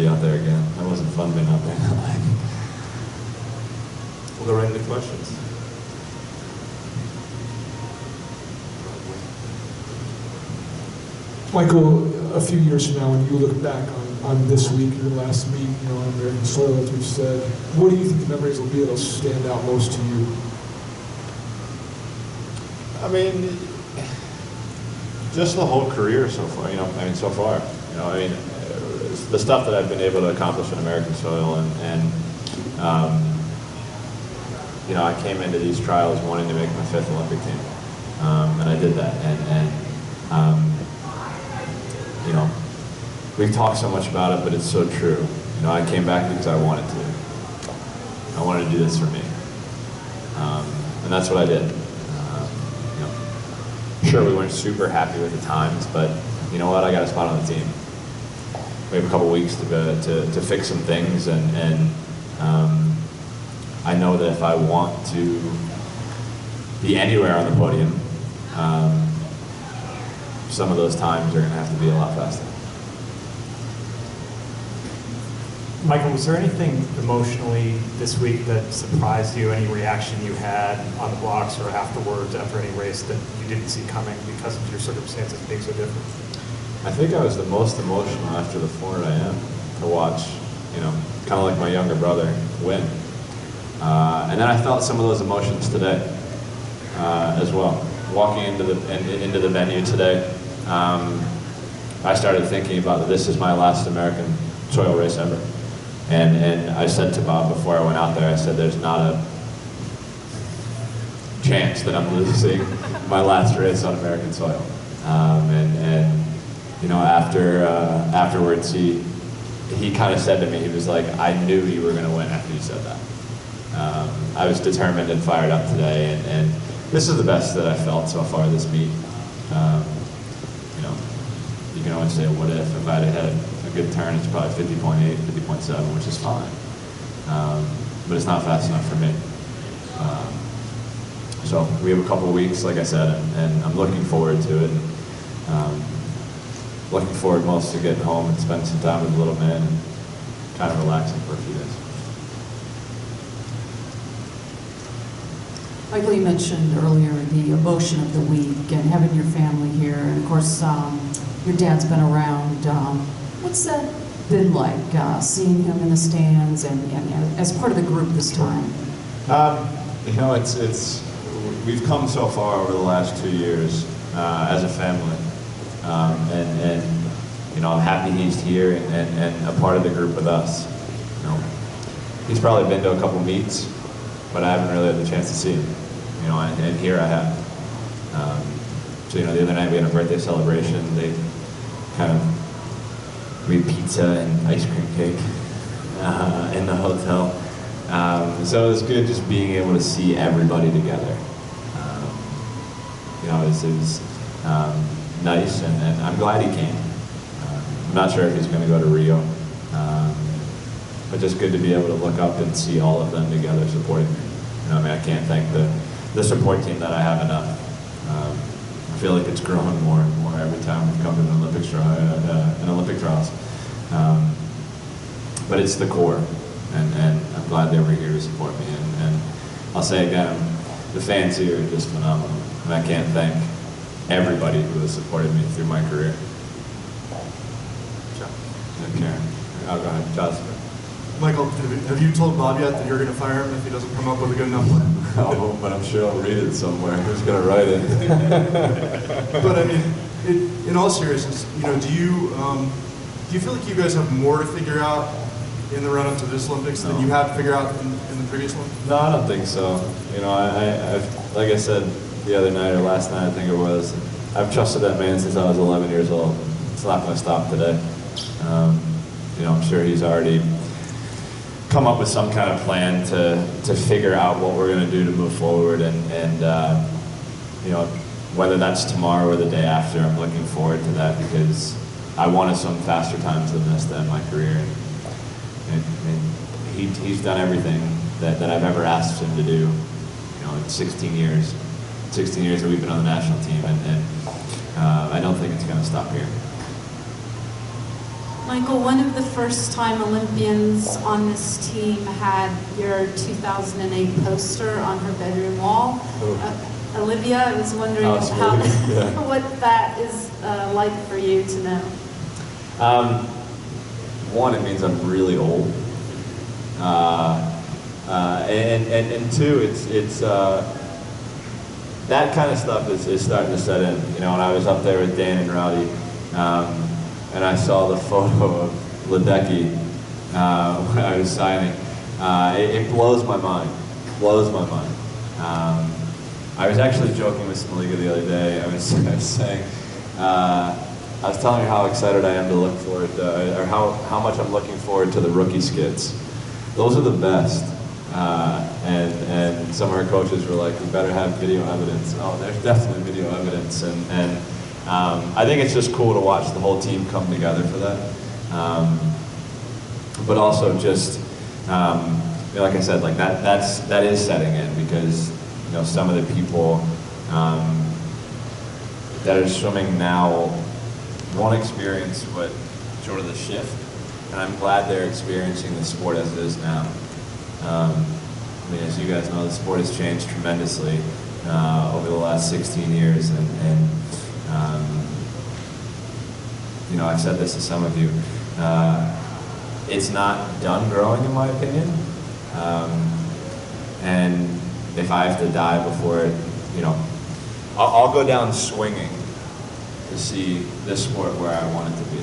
be out there again. That wasn't fun being out there. We'll go right into questions. Michael, a few years from now, when you look back on this week, your last meet, on American soil, as we've said, what do you think the memories will be that'll stand out most to you? I mean, just the whole career so far. So far. The stuff that I've been able to accomplish in American soil, and I came into these trials wanting to make my 5th Olympic team, and I did that. We've talked so much about it, but it's so true. I came back because I wanted to. I wanted to do this for me, and that's what I did. Sure, we weren't super happy with the times, but you know what? I got a spot on the team. We have a couple weeks to fix some things, and I know that if I want to be anywhere on the podium, some of those times are going to have to be a lot faster. Michael, was there anything emotionally this week that surprised you? Any reaction you had on the blocks or afterwards after any race that you didn't see coming because of your circumstances being so different? I think I was the most emotional after the 400 IM to watch, kind of like my younger brother win. And then I felt some of those emotions today as well. Walking into the venue today, I started thinking about that this is my last American soil race ever. And I said to Bob before I went out there, I said, there's not a chance that I'm losing my last race on American soil. Afterwards, he kind of said to me, he was like, I knew you were going to win after you said that. I was determined and fired up today, and this is the best that I felt so far this meet. You can always say, what if? If I had a good turn, it's probably 50.8, 50.7, which is fine. But it's not fast enough for me. So we have a couple of weeks, like I said, and I'm looking forward to it. Looking forward most to getting home and spending some time with the little man and kind of relaxing for a few days. Michael, you mentioned earlier the emotion of the week and having your family here, and of course your dad's been around. What's that been like, seeing him in the stands and as part of the group this time? We've come so far over the last 2 years as a family, and I'm happy he's here and a part of the group with us. He's probably been to a couple meets, but I haven't really had the chance to see him. And here I have. So the other night we had a birthday celebration. They kind of made pizza and ice cream cake in the hotel. So it was good just being able to see everybody together. It was nice, and I'm glad he came. I'm not sure if he's going to go to Rio, but just good to be able to look up and see all of them together supporting me. I can't thank the support team that I have enough. I feel like it's growing more and more every time we come to an Olympic trials. But it's the core, and I'm glad they were here to support me. And I'll say again, the fans here are just phenomenal. And I can't thank everybody who has supported me through my career. Karen. I'll go ahead. Jocelyn. Michael, have you told Bob yet that you're going to fire him if he doesn't come up with a good enough plan? No, but I'm sure I'll read it somewhere. Who's going to write it? But I mean, in all seriousness, do you feel like you guys have more to figure out in the run-up to this Olympics than you had to figure out in the previous one? No, I don't think so. I've like I said the other night, or last night I think it was, I've trusted that man since I was 11 years old. It's not going to stop today. I'm sure he's already come up with some kind of plan to figure out what we're going to do to move forward, and whether that's tomorrow or the day after, I'm looking forward to that because I wanted some faster times than this to end my career, and he's done everything that I've ever asked him to do, in 16 years that we've been on the national team, and I don't think it's going to stop here. Michael, one of the first-time Olympians on this team had your 2008 poster on her bedroom wall. Olivia, I was wondering what that is like for you to know. One, it means I'm really old, and two, it's that kind of stuff is starting to set in. You know, when I was up there with Dan and Rowdy, and I saw the photo of Ledecky when I was signing, it blows my mind. Blows my mind. I was actually joking with Smaliga the other day. I was saying, I was telling her how excited I am to look forward to, or how much I'm looking forward to the rookie skits. Those are the best. And some of our coaches were like, we better have video evidence. Oh, there's definitely video evidence. And I think it's just cool to watch the whole team come together for that. But also just, like I said, like that is setting in, because you know, some of the people that are swimming now won't experience what sort of the shift, and I'm glad they're experiencing the sport as it is now. I mean, as you guys know, the sport has changed tremendously over the last 16 years, and you know, I've said this to some of you, it's not done growing, in my opinion, and if I have to die before it, you know, I'll go down swinging to see this sport where I want it to be.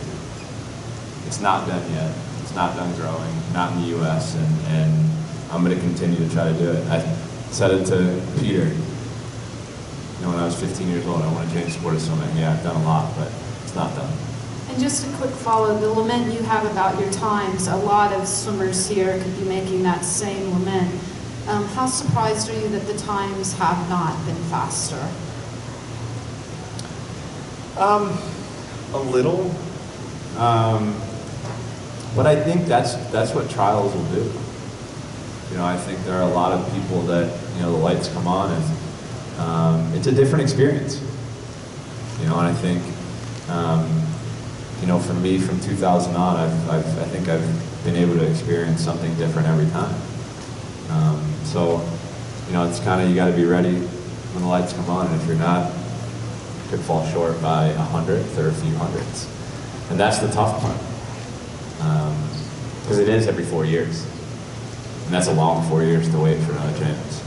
It's not done yet. It's not done growing, not in the U.S., and I'm going to continue to try to do it. I said it to Peter, you know, when I was 15 years old, I want to change the sport of swimming. Yeah, I've done a lot, but it's not done. And just a quick follow, the lament you have about your times, a lot of swimmers here could be making that same lament. How surprised are you that the times have not been faster? A little, but I think that's what trials will do. You know, I think there are a lot of people that, you know, the lights come on and it's a different experience. You know, and I think, you know, for me from 2000 on, I think I've been able to experience something different every time. So, you know, it's kind of, you got to be ready when the lights come on, and if you're not, you could fall short by 100th or a few hundredths. And that's the tough part. Because it is every 4 years. And that's a long 4 years to wait for another chance.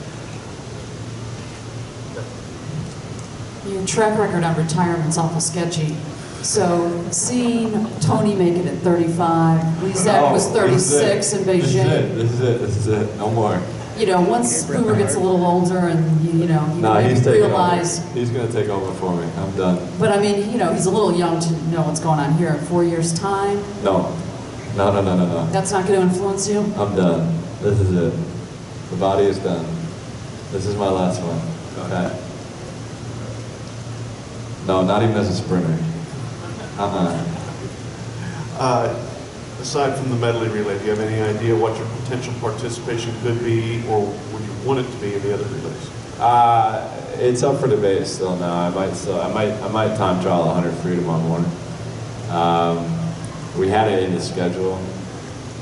Your track record on retirement's awful sketchy. So seeing Tony make it at 35, Lizette was 36 in Beijing. This is it. No more. You know, once Boomer gets a little older and, you know, you realize... He's going to take over for me. I'm done. But I mean, you know, he's a little young to know what's going on here. In 4 years' time? No. That's not going to influence you? I'm done. This is it. The body is done. This is my last one. Okay? No, not even as a sprinter. Aside from the medley relay, do you have any idea what your potential participation could be, or would you want it to be in the other relays? It's up for debate still now. I might time trial 100 free tomorrow morning. We had it in the schedule.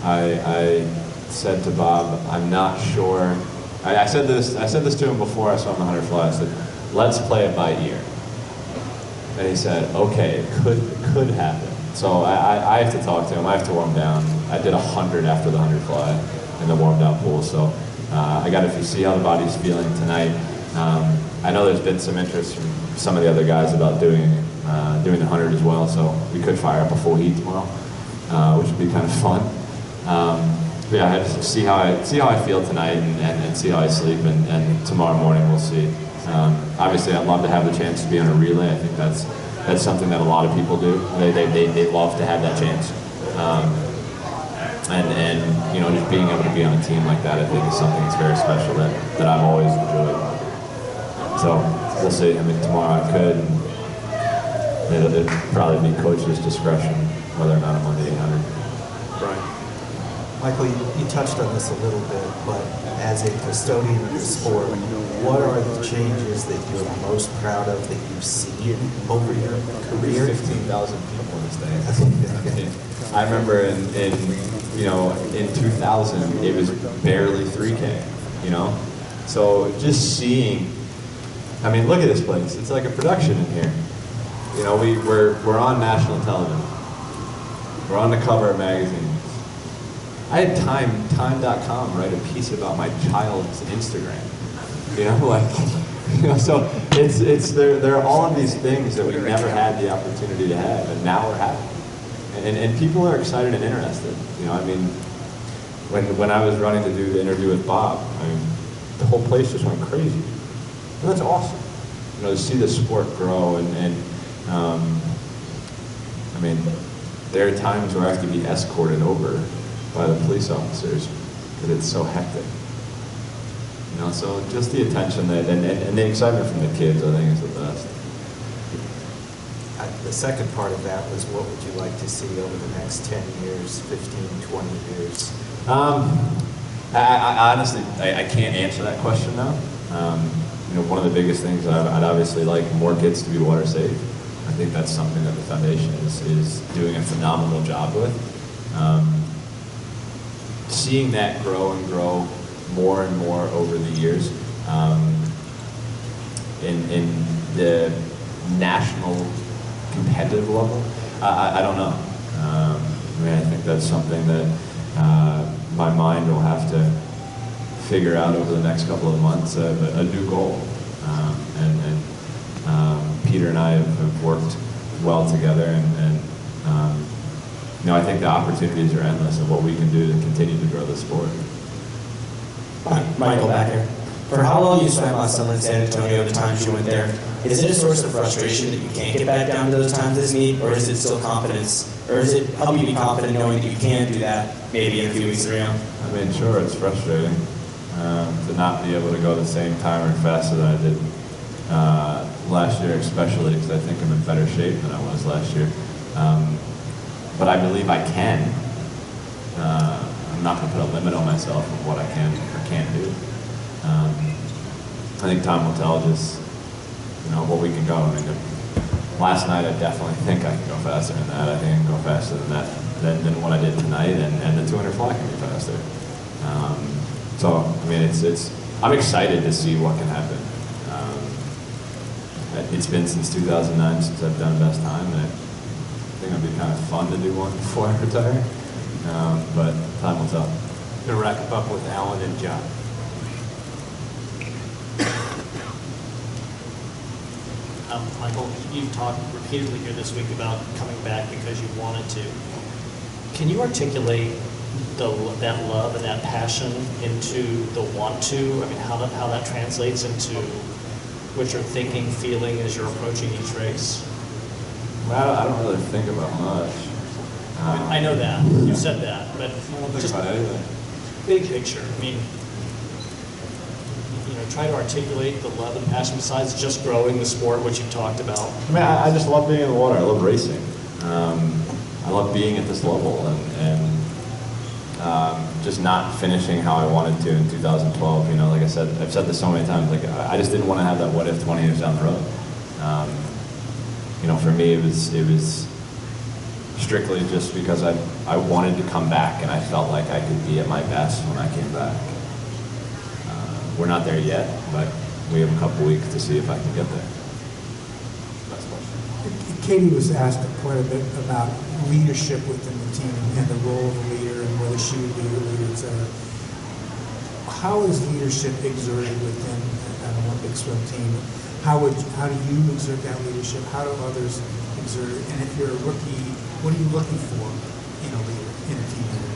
I said to Bob, I'm not sure. I said this to him before I saw him 100 fly. I said, let's play it by ear. And he said, okay, it could happen. So I have to talk to him. I have to warm down. I did 100 after the 100 fly in the warm down pool. So I got to see how the body's feeling tonight. I know there's been some interest from some of the other guys about doing the 100 as well. So we could fire up a full heat tomorrow, which would be kind of fun. But yeah, I have to see how I feel tonight and see how I sleep. And tomorrow morning we'll see. Obviously, I'd love to have the chance to be on a relay. I think that's something that a lot of people do. They love to have that chance. And you know, just being able to be on a team like that, I think is something that's very special that I've always enjoyed. So we'll see. I mean, tomorrow I could. It'll probably be coach's discretion whether or not I'm on the 800. Right. Michael, you touched on this a little bit, but as a custodian of the sport, what are the changes that you're most proud of that you've seen over your career? 15,000 people in this thing. I remember in 2000, it was barely 3K, you know? So just seeing, I mean, look at this place. It's like a production in here. You know, we're on national television. We're on the cover of magazines. I had Time.com write a piece about my child's Instagram. You know, like, you know, so there are all of these things that we never had the opportunity to have, and now we're having. And people are excited and interested. You know, I mean, when I was running to do the interview with Bob, I mean, the whole place just went crazy. And that's awesome. You know, to see the sport grow and I mean, there are times where I have to be escorted over by the police officers because it's so hectic. You know, so just the attention that and the excitement from the kids, I think, is the best. The second part of that was, what would you like to see over the next 10 years, 15, 20 years? I honestly can't answer that question now. You know, one of the biggest things I'd obviously like more kids to be water safe. I think that's something that the foundation is doing a phenomenal job with. Seeing that grow and grow more and more over the years in the national competitive level, I don't know. I mean, I think that's something that my mind will have to figure out over the next couple of months, a new goal. Peter and I have worked well together, and you know, I think the opportunities are endless of what we can do to continue to grow the sport. Michael back here. For how long you spent last summer in San Antonio, the times you went there, is it a source of frustration that you can't get back down to those times as neat, or is it still confidence? Or is it help you be confident knowing that you can do that maybe in a few weeks or beyond? I mean, sure, it's frustrating to not be able to go the same time or faster than I did last year, especially because I think I'm in better shape than I was last year. But I believe I can. I'm not going to put a limit on myself of what I can or can't do. I think time will tell just, you know, what we can go. I mean, last night I definitely think I can go faster than that. I think I can go faster than that than what I did tonight, and the 200 fly can be faster. So I mean, I'm excited to see what can happen. It's been since 2009 since I've done best time, and I think it'll be kind of fun to do one before I retire. But time will tell. Going to wrap up with Alan and John. Michael, you've talked repeatedly here this week about coming back because you wanted to. Can you articulate that love and that passion into the want to? I mean, how that translates into what you're thinking, feeling as you're approaching each race? Well, I don't really think about much. I know that. You said that, but I don't think about anything. Big picture. I mean, you know, try to articulate the love and passion besides just growing the sport, which you've talked about. I mean, I just love being in the water. I love racing. I love being at this level and just not finishing how I wanted to in 2012. You know, like I said, I've said this so many times. Like I just didn't want to have that what if 20 years down the road. You know, for me, it was strictly just because I wanted to come back, and I felt like I could be at my best when I came back. We're not there yet, but we have a couple weeks to see if I can get there. Last question. Katie was asked quite a bit about leadership within the team and the role of a leader and whether she would be a leader, etc. How is leadership exerted within an Olympic swim team? How do you exert that leadership? How do others exert it? And if you're a rookie, what are you looking for in a leader, in a team leader?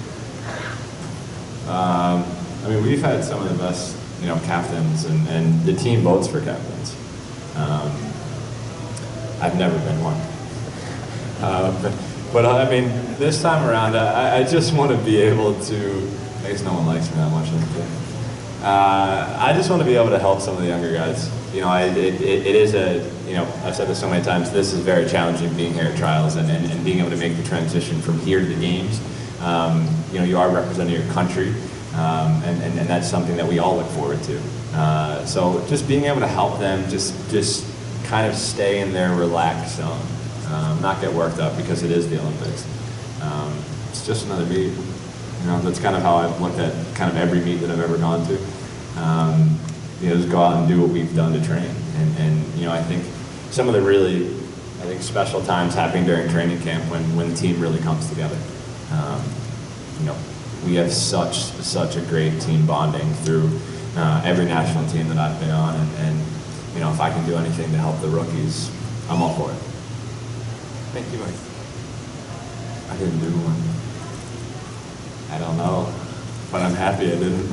I mean, we've had some of the best, you know, captains, and the team votes for captains. I've never been one. But I mean, this time around, I just want to be able to, I guess no one likes me that much. I just want to be able to help some of the younger guys. You know, it is you know, I've said this so many times, this is very challenging being here at trials and being able to make the transition from here to the games. You know, you are representing your country, and that's something that we all look forward to. So just being able to help them just kind of stay in their relaxed zone, not get worked up because it is the Olympics. It's just another meet. You know, that's kind of how I've looked at kind of every meet that I've ever gone to. You know, just go out and do what we've done to train. And you know, I think some of the really, I think, special times happen during training camp when the team really comes together. You know, we have such a great team bonding through every national team that I've been on, and you know, if I can do anything to help the rookies, I'm all for it. Thank you, Mike. I didn't do one. I don't know, but I'm happy I didn't.